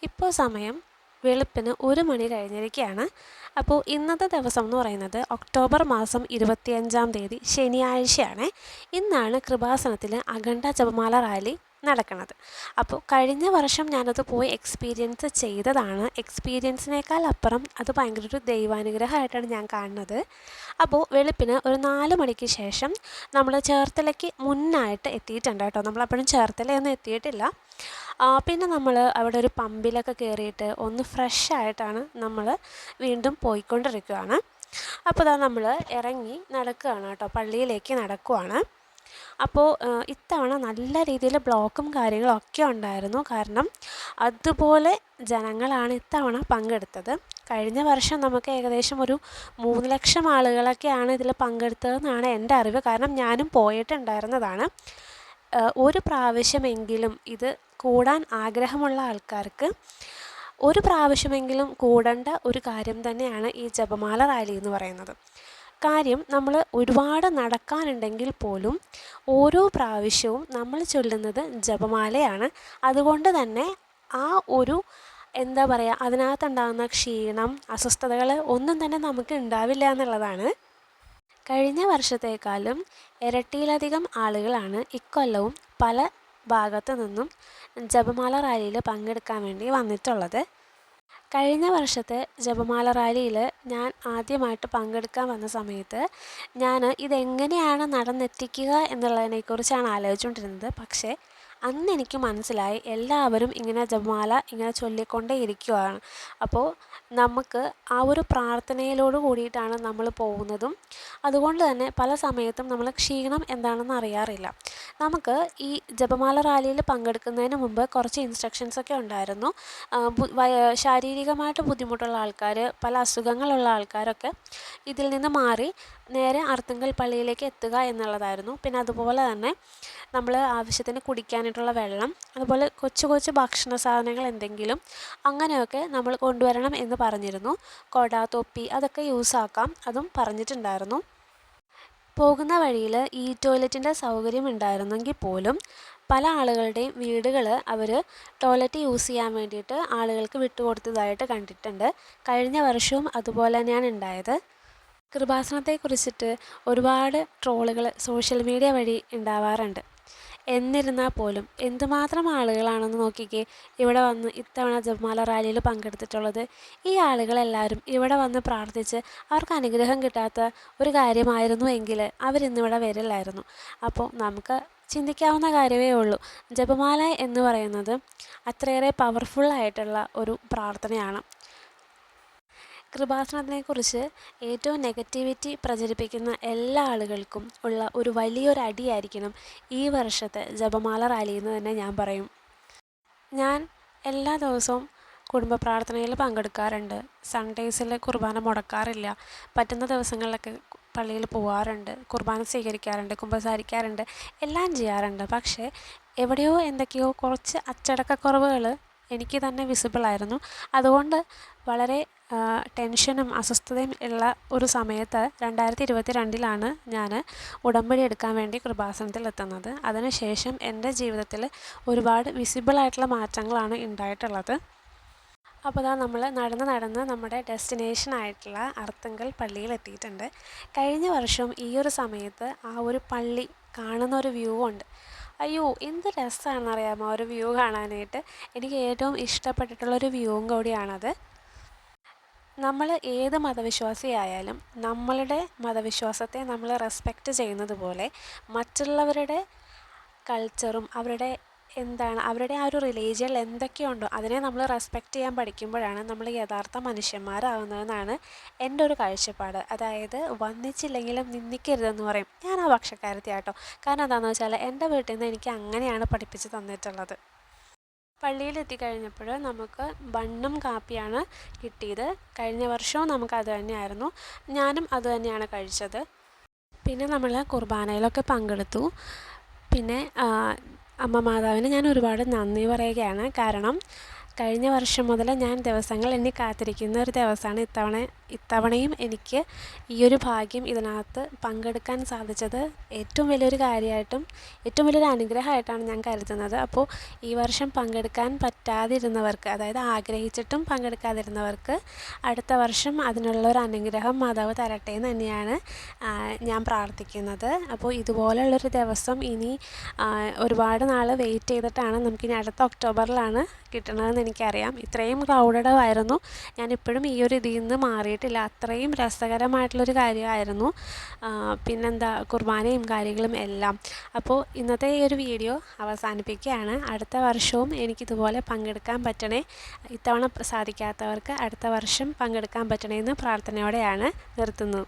ഇപ്പോൾ സമയം വെളുപ്പിന് 1 മണി കഴിഞ്ഞിരിക്കുകയാണ്. അപ്പോൾ ഇന്നത്തെ ദിവസം എന്ന് പറയുന്നത് ഒക്ടോബർ മാസം 25-ാം തീയതി ശനിയാഴ്ചയാണ്. ഇന്നാണ് കൃപാസനത്തിൽ അഖണ്ഡ ജപമാല റാലി നടക്കുന്നത്. അപ്പോൾ കഴിഞ്ഞ വർഷം ഞാനത് പോയി എക്സ്പീരിയൻസ് ചെയ്തതാണ്. എക്സ്പീരിയൻസിനേക്കാൾ അപ്പുറം അത് ഭയങ്കര ഒരു ദൈവാനുഗ്രഹമായിട്ടാണ് ഞാൻ കാണുന്നത്. അപ്പോൾ വെളുപ്പിന് ഒരു 4 മണിക്ക് ശേഷം നമ്മൾ ചേർത്തലയ്ക്ക് മുന്നായിട്ട് എത്തിയിട്ടുണ്ട് കേട്ടോ. നമ്മളപ്പോഴും ചേർത്തലയൊന്നും എത്തിയിട്ടില്ല. പിന്നെ നമ്മൾ അവിടെ ഒരു പമ്പിലൊക്കെ കയറിയിട്ട് ഒന്ന് ഫ്രഷായിട്ടാണ് നമ്മൾ വീണ്ടും പോയിക്കൊണ്ടിരിക്കുകയാണ്. അപ്പോൾ ഇതാ നമ്മൾ ഇറങ്ങി നടക്കുകയാണ് കേട്ടോ, പള്ളിയിലേക്ക് നടക്കുവാണ്. അപ്പോൾ ഇത്തവണ നല്ല രീതിയിൽ ബ്ലോക്കും കാര്യങ്ങളൊക്കെ ഉണ്ടായിരുന്നു. കാരണം അതുപോലെ ജനങ്ങളാണ് ഇത്തവണ പങ്കെടുത്തത്. കഴിഞ്ഞ വർഷം നമുക്ക് ഏകദേശം ഒരു 3 ലക്ഷം ആളുകളൊക്കെയാണ് ഇതിൽ പങ്കെടുത്തതെന്നാണ് എൻ്റെ അറിവ്. കാരണം ഞാനും പോയിട്ടുണ്ടായിരുന്നതാണ്. ഒരു പ്രാവശ്യമെങ്കിലും ഇത് കൂടാൻ ആഗ്രഹമുള്ള ആൾക്കാർക്ക് ഒരു പ്രാവശ്യമെങ്കിലും കൂടേണ്ട ഒരു കാര്യം തന്നെയാണ് ഈ ജപമാല റാലി എന്ന് പറയുന്നത്. കാര്യം നമ്മൾ ഒരുപാട് നടക്കാനുണ്ടെങ്കിൽ പോലും ഓരോ പ്രാവശ്യവും നമ്മൾ ചൊല്ലുന്നത് ജപമാലയാണ്. അതുകൊണ്ട് തന്നെ ആ ഒരു എന്താ പറയുക, അതിനകത്തുണ്ടാകുന്ന ക്ഷീണം, അസ്വസ്ഥതകൾ ഒന്നും തന്നെ നമുക്ക് ഉണ്ടാവില്ല എന്നുള്ളതാണ്. കഴിഞ്ഞ വർഷത്തേക്കാളും ഇരട്ടിയിലധികം ആളുകളാണ് ഇക്കൊല്ലവും പല ഭാഗത്തു നിന്നും ജപമാല റാലിയിൽ പങ്കെടുക്കാൻ വേണ്ടി വന്നിട്ടുള്ളത്. കഴിഞ്ഞ വർഷത്തെ ജപമാല റാലിയിൽ ഞാൻ ആദ്യമായിട്ട് പങ്കെടുക്കാൻ വന്ന സമയത്ത് ഞാൻ ഇതെങ്ങനെയാണ് നടന്നെത്തിക്കുക എന്നുള്ളതിനെക്കുറിച്ചാണ് ആലോചിച്ചുകൊണ്ടിരുന്നത്. പക്ഷേ അന്ന് എനിക്ക് മനസ്സിലായി എല്ലാവരും ഇങ്ങനെ ജപമാല ഇങ്ങനെ ചൊല്ലിക്കൊണ്ടേ ഇരിക്കുകയാണ്. അപ്പോൾ നമുക്ക് ആ ഒരു പ്രാർത്ഥനയിലോട് കൂടിയിട്ടാണ് നമ്മൾ പോകുന്നതും. അതുകൊണ്ട് തന്നെ പല സമയത്തും നമ്മൾ ക്ഷീണം എന്താണെന്ന് അറിയാറില്ല. നമുക്ക് ഈ ജപമാല റാലിയിൽ പങ്കെടുക്കുന്നതിന് മുമ്പ് കുറച്ച് ഇൻസ്ട്രക്ഷൻസൊക്കെ ഉണ്ടായിരുന്നു. ശാരീരികമായിട്ട് ബുദ്ധിമുട്ടുള്ള ആൾക്കാർ, പല അസുഖങ്ങളുള്ള ആൾക്കാരൊക്കെ ഇതിൽ നിന്ന് മാറി നേരെ അർത്തുങ്കൽ പള്ളിയിലേക്ക് എത്തുക എന്നുള്ളതായിരുന്നു. പിന്നെ അതുപോലെ തന്നെ നമ്മൾ ആവശ്യത്തിന് കുടിക്കാനായിട്ടുള്ള വെള്ളം, അതുപോലെ കൊച്ചു കൊച്ചു ഭക്ഷണ സാധനങ്ങൾ എന്തെങ്കിലും അങ്ങനെയൊക്കെ നമ്മൾ കൊണ്ടുവരണം എന്ന് പറഞ്ഞിരുന്നു. കൊട, തൊപ്പി അതൊക്കെ യൂസാക്കാം, അതും പറഞ്ഞിട്ടുണ്ടായിരുന്നു. പോകുന്ന വഴിയിൽ ഈ ടോയ്ലറ്റിൻ്റെ സൗകര്യം ഉണ്ടായിരുന്നെങ്കിൽ പോലും പല ആളുകളുടെയും വീടുകൾ അവർ ടോയ്ലറ്റ് യൂസ് ചെയ്യാൻ വേണ്ടിയിട്ട് ആളുകൾക്ക് വിട്ടുകൊടുത്തതായിട്ട് കണ്ടിട്ടുണ്ട്. കഴിഞ്ഞ വർഷവും അതുപോലെ തന്നെയാണ് ഉണ്ടായത്. കൃപാസനത്തെക്കുറിച്ചിട്ട് ഒരുപാട് ട്രോളുകൾ സോഷ്യൽ മീഡിയ വഴി ഉണ്ടാവാറുണ്ട്. എന്നിരുന്നാൽ പോലും എന്തുമാത്രം ആളുകളാണെന്ന് നോക്കിക്കേ ഇവിടെ വന്ന് ഇത്തവണ ജപമാല റാലിയിൽ പങ്കെടുത്തിട്ടുള്ളത്. ഈ ആളുകളെല്ലാവരും ഇവിടെ വന്ന് പ്രാർത്ഥിച്ച് അവർക്ക് അനുഗ്രഹം കിട്ടാത്ത ഒരു കാര്യമായിരുന്നു എങ്കിൽ അവരിന്നിവിടെ വരില്ലായിരുന്നു. അപ്പോൾ നമുക്ക് ചിന്തിക്കാവുന്ന കാര്യമേ ഉള്ളൂ. ജപമാല എന്ന് പറയുന്നത് അത്രയേറെ പവർഫുള്ളായിട്ടുള്ള ഒരു പ്രാർത്ഥനയാണ്. കൃപാസനത്തിനെക്കുറിച്ച് ഏറ്റവും നെഗറ്റിവിറ്റി പ്രചരിപ്പിക്കുന്ന എല്ലാ ആളുകൾക്കും ഉള്ള ഒരു വലിയൊരു അടിയായിരിക്കണം ഈ വർഷത്തെ ജപമാല റാലി എന്ന് തന്നെ ഞാൻ പറയും. ഞാൻ എല്ലാ ദിവസവും കുടുംബ പ്രാർത്ഥനയിൽ പങ്കെടുക്കാറുണ്ട്. സൺഡേയ്സിൽ കുർബാന മുടക്കാറില്ല. പറ്റുന്ന ദിവസങ്ങളിലൊക്കെ പള്ളിയിൽ പോകാറുണ്ട്, കുർബാന സ്വീകരിക്കാറുണ്ട്, കുമ്പസാരിക്കാറുണ്ട്, എല്ലാം ചെയ്യാറുണ്ട്. പക്ഷേ എവിടെയോ എന്തൊക്കെയോ കുറച്ച് അച്ചടക്കക്കുറവുകൾ എനിക്ക് തന്നെ വിസിബിളായിരുന്നു. അതുകൊണ്ട് വളരെ ടെൻഷനും അസ്വസ്ഥതയും ഉള്ള ഒരു സമയത്ത് 2022 ഞാൻ ഉടമ്പടി എടുക്കാൻ വേണ്ടി കൃപാസനത്തിൽ എത്തുന്നത്. അതിനുശേഷം എൻ്റെ ജീവിതത്തിൽ ഒരുപാട് വിസിബിളായിട്ടുള്ള മാറ്റങ്ങളാണ് ഉണ്ടായിട്ടുള്ളത്. അപ്പോൾ അതാ നമ്മൾ നടന്ന് നമ്മുടെ ഡെസ്റ്റിനേഷനായിട്ടുള്ള അർത്തുങ്കൽ പള്ളിയിൽ എത്തിയിട്ടുണ്ട്. കഴിഞ്ഞ വർഷം ഈ ഒരു സമയത്ത് ആ ഒരു പള്ളി കാണുന്ന ഒരു വ്യൂ ഉണ്ട്. അയ്യോ എന്ത് രസമാണെന്നറിയാമോ ഒരു വ്യൂ കാണാനായിട്ട്. എനിക്ക് ഏറ്റവും ഇഷ്ടപ്പെട്ടിട്ടുള്ളൊരു വ്യൂവും കൂടിയാണത്. നമ്മൾ ഏത് മതവിശ്വാസിയായാലും നമ്മളുടെ മതവിശ്വാസത്തെ നമ്മൾ റെസ്പെക്റ്റ് ചെയ്യുന്നത് പോലെ മറ്റുള്ളവരുടെ കൾച്ചറും അവരുടെ ആ ഒരു റിലീജിയനിൽ എന്തൊക്കെയുണ്ടോ അതിനെ നമ്മൾ റെസ്പെക്റ്റ് ചെയ്യാൻ പഠിക്കുമ്പോഴാണ് നമ്മൾ യഥാർത്ഥ മനുഷ്യന്മാരാവുന്നതെന്നാണ് എൻ്റെ ഒരു കാഴ്ചപ്പാട്. അതായത് വന്നിച്ചില്ലെങ്കിലും നിന്ദിക്കരുതെന്ന് പറയും. ഞാൻ ആ പക്ഷക്കാരത്തിയാട്ടോ. കാരണം എന്താണെന്ന് വെച്ചാൽ എൻ്റെ വീട്ടിൽ നിന്ന് എനിക്ക് അങ്ങനെയാണ് പഠിപ്പിച്ച് തന്നിട്ടുള്ളത്. പള്ളിയിലെത്തിക്കഴിഞ്ഞപ്പോൾ നമുക്ക് ബണ്ണും കാപ്പിയാണ് കിട്ടിയത്. കഴിഞ്ഞ വർഷവും നമുക്ക് അത് തന്നെയായിരുന്നു. ഞാനും അത് തന്നെയാണ് കഴിച്ചത്. പിന്നെ നമ്മൾ കുർബാനയിലൊക്കെ പങ്കെടുത്തു. പിന്നെ അമ്മ മാതാവിന് ഞാൻ ഒരുപാട് നന്ദി പറയുകയാണ്. കാരണം കഴിഞ്ഞ വർഷം മുതൽ ഞാൻ ദിവസങ്ങൾ എണ്ണി കാത്തിരിക്കുന്ന ഒരു ദിവസമാണ് ഇത്തവണയും എനിക്ക് ഈ ഒരു ഭാഗ്യം ഇതിനകത്ത് പങ്കെടുക്കാൻ സാധിച്ചത് ഏറ്റവും വലിയൊരു കാര്യമായിട്ടും ഏറ്റവും വലിയൊരു അനുഗ്രഹമായിട്ടാണ് ഞാൻ കരുതുന്നത്. അപ്പോൾ ഈ വർഷം പങ്കെടുക്കാൻ പറ്റാതിരുന്നവർക്ക്, അതായത് ആഗ്രഹിച്ചിട്ടും പങ്കെടുക്കാതിരുന്നവർക്ക് അടുത്ത വർഷം അതിനുള്ള ഒരു അനുഗ്രഹം മാതാവ് തരട്ടെ എന്ന് തന്നെയാണ് ഞാൻ പ്രാർത്ഥിക്കുന്നത്. അപ്പോൾ ഇതുപോലുള്ളൊരു ദിവസം ഇനി ഒരുപാട് നാൾ വെയിറ്റ് ചെയ്തിട്ടാണ് നമുക്കിനി അടുത്ത ഒക്ടോബറിലാണ് കിട്ടണതെന്ന് എനിക്കറിയാം. ഇത്രയും ക്രൗഡഡ് ആയിരുന്നു. ഞാനിപ്പോഴും ഈ ഒരു ഇതിൽ നിന്ന് മാറിയിട്ടില്ല. അത്രയും രസകരമായിട്ടുള്ളൊരു കാര്യമായിരുന്നു. പിന്നെന്താ, കുർബാനയും കാര്യങ്ങളും എല്ലാം. അപ്പോൾ ഇന്നത്തെ ഈ ഒരു വീഡിയോ അവസാനിപ്പിക്കുകയാണ്. അടുത്ത വർഷവും എനിക്കിതുപോലെ പങ്കെടുക്കാൻ പറ്റണേ, ഇത്തവണ സാധിക്കാത്തവർക്ക് അടുത്ത വർഷം പങ്കെടുക്കാൻ പറ്റണേ എന്ന് പ്രാർത്ഥനയോടെയാണ് നിർത്തുന്നു.